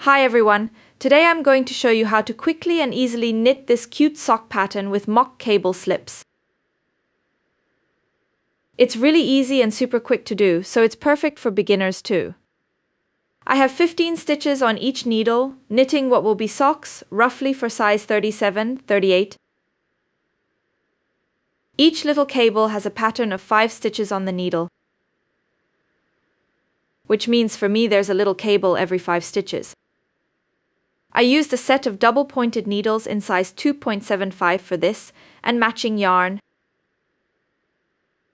Hi everyone, today I'm going to show you how to quickly and easily knit this cute sock pattern with mock cable slips. It's really easy and super quick to do, so it's perfect for beginners too. I have 15 stitches on each needle, knitting what will be socks, roughly for size 37-38. Each little cable has a pattern of 5 stitches on the needle, which means for me there's a little cable every 5 stitches. I used a set of double-pointed needles in size 2.75 for this, and matching yarn.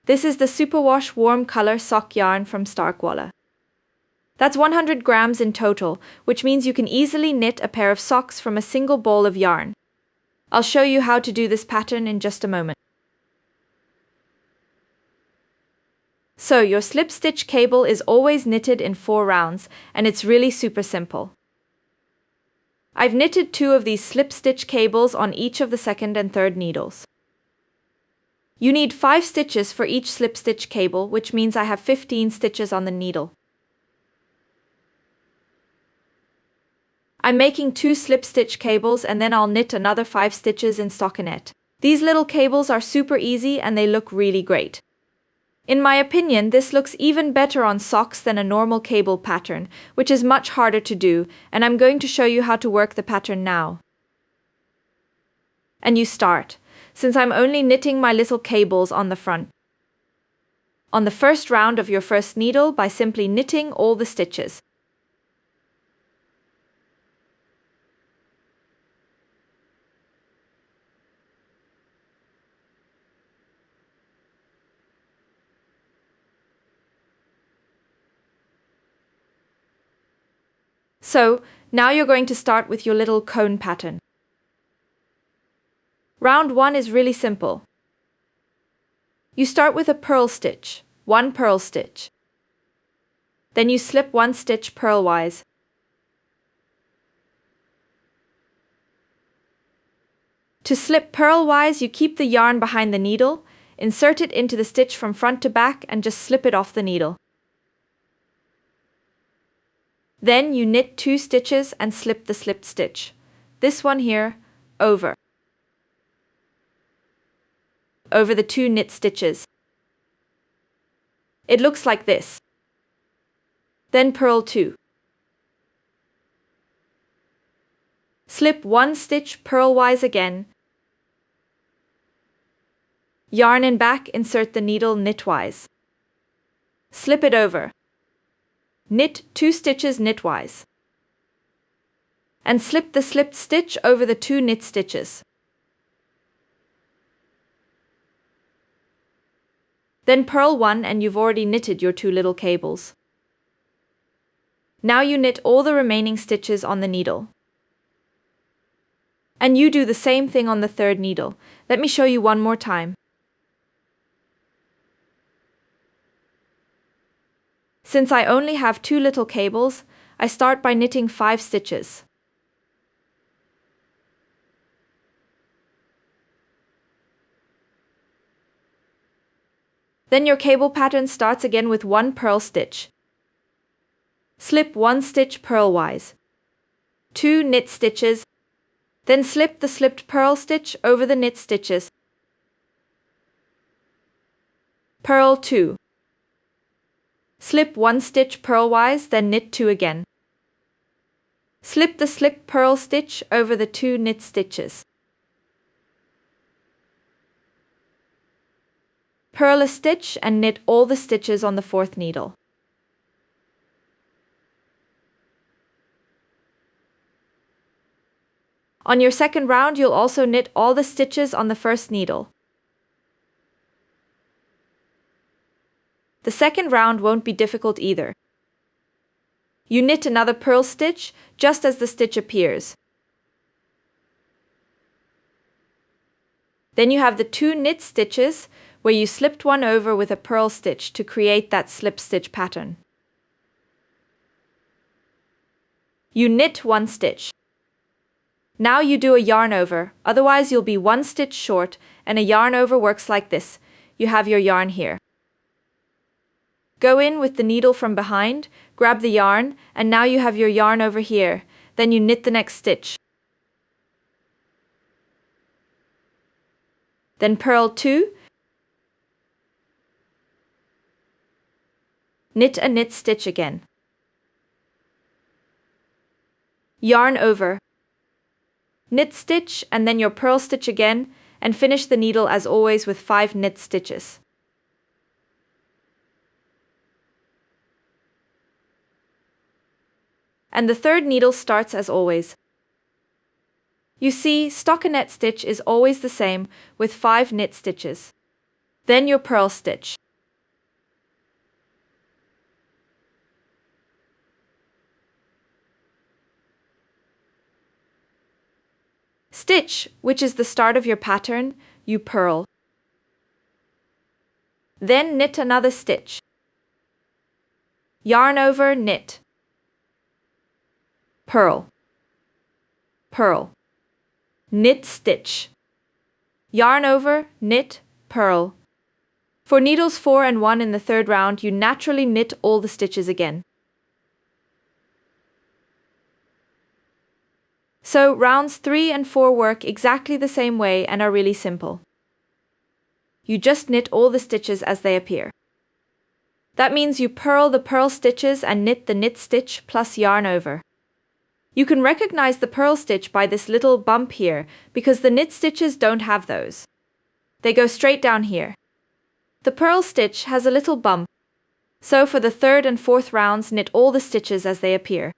This is the Superwash Warm Color sock yarn from Starkwalla. That's 100 grams in total, which means you can easily knit a pair of socks from a single ball of yarn. I'll show you how to do this pattern in just a moment. So, your slip stitch cable is always knitted in 4 rounds, and it's really super simple. I've knitted 2 of these slip stitch cables on each of the second and third needles. You need 5 stitches for each slip stitch cable, which means I have 15 stitches on the needle. I'm making 2 slip stitch cables and then I'll knit another 5 stitches in stockinette. These little cables are super easy and they look really great. In my opinion, this looks even better on socks than a normal cable pattern, which is much harder to do, and I'm going to show you how to work the pattern now. And you start, since I'm only knitting my little cables on the front. On the first round of your first needle by simply knitting all the stitches. So, now you're going to start with your little cone pattern. Round 1 is really simple. You start with a purl stitch, 1 purl stitch. Then you slip 1 stitch purlwise. To slip purlwise, you keep the yarn behind the needle, insert it into the stitch from front to back and just slip it off the needle. Then you knit 2 stitches and slip the slipped stitch. This one here, over the 2 knit stitches. It looks like this. Then purl 2. Slip 1 stitch purlwise again. Yarn in back, insert the needle knitwise. Slip it over. Knit 2 stitches knitwise. And slip the slipped stitch over the 2 knit stitches. Then purl 1 and you've already knitted your 2 little cables. Now you knit all the remaining stitches on the needle. And you do the same thing on the third needle. Let me show you one more time. Since I only have 2 little cables, I start by knitting 5 stitches. Then your cable pattern starts again with 1 purl stitch. Slip 1 stitch purlwise. 2 knit stitches. Then slip the slipped purl stitch over the knit stitches. Purl 2. Slip 1 stitch purlwise, then knit 2 again. Slip the slipped purl stitch over the 2 knit stitches. Purl a stitch and knit all the stitches on the 4th needle. On your second round, you'll also knit all the stitches on the 1st needle. The second round won't be difficult either. You knit another purl stitch just as the stitch appears. Then you have the 2 knit stitches where you slipped one over with a purl stitch to create that slip stitch pattern. You knit 1 stitch. Now you do a yarn over, otherwise you'll be 1 stitch short, and a yarn over works like this. You have your yarn here. Go in with the needle from behind, grab the yarn, and now you have your yarn over here. then you knit the next stitch. Then purl 2, knit a knit stitch again. Yarn over, knit stitch and then your purl stitch again, and finish the needle as always with 5 knit stitches. And the third needle starts as always. You see, stockinette stitch is always the same with 5 knit stitches. Then your purl stitch. Stitch, which is the start of your pattern, you purl. Then knit another stitch. Yarn over, knit. Purl. Purl. Knit stitch. Yarn over, knit, purl. For needles 4 and 1 in the third round, you naturally knit all the stitches again. So rounds 3 and 4 work exactly the same way and are really simple. You just knit all the stitches as they appear. That means you purl the purl stitches and knit the knit stitch plus yarn over. You can recognize the purl stitch by this little bump here because the knit stitches don't have those. They go straight down here. The purl stitch has a little bump, so for the third and fourth rounds, knit all the stitches as they appear.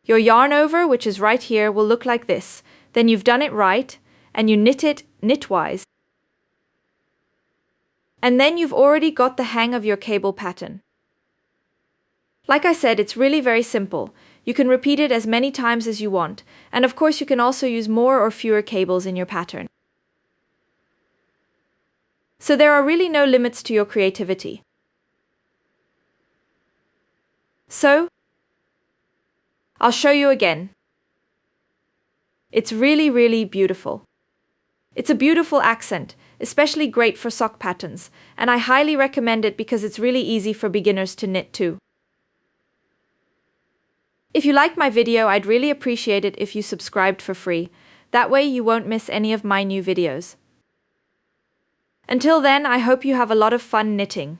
Your yarn over, which is right here, will look like this. Then you've done it right, and you knit it knitwise. And then you've already got the hang of your cable pattern. Like I said, it's really very simple. You can repeat it as many times as you want, and of course you can also use more or fewer cables in your pattern. So there are really no limits to your creativity. So, I'll show you again. It's really, really beautiful. It's a beautiful accent, especially great for sock patterns, and I highly recommend it because it's really easy for beginners to knit too. If you like my video, I'd really appreciate it if you subscribed for free. That way you won't miss any of my new videos. Until then, I hope you have a lot of fun knitting.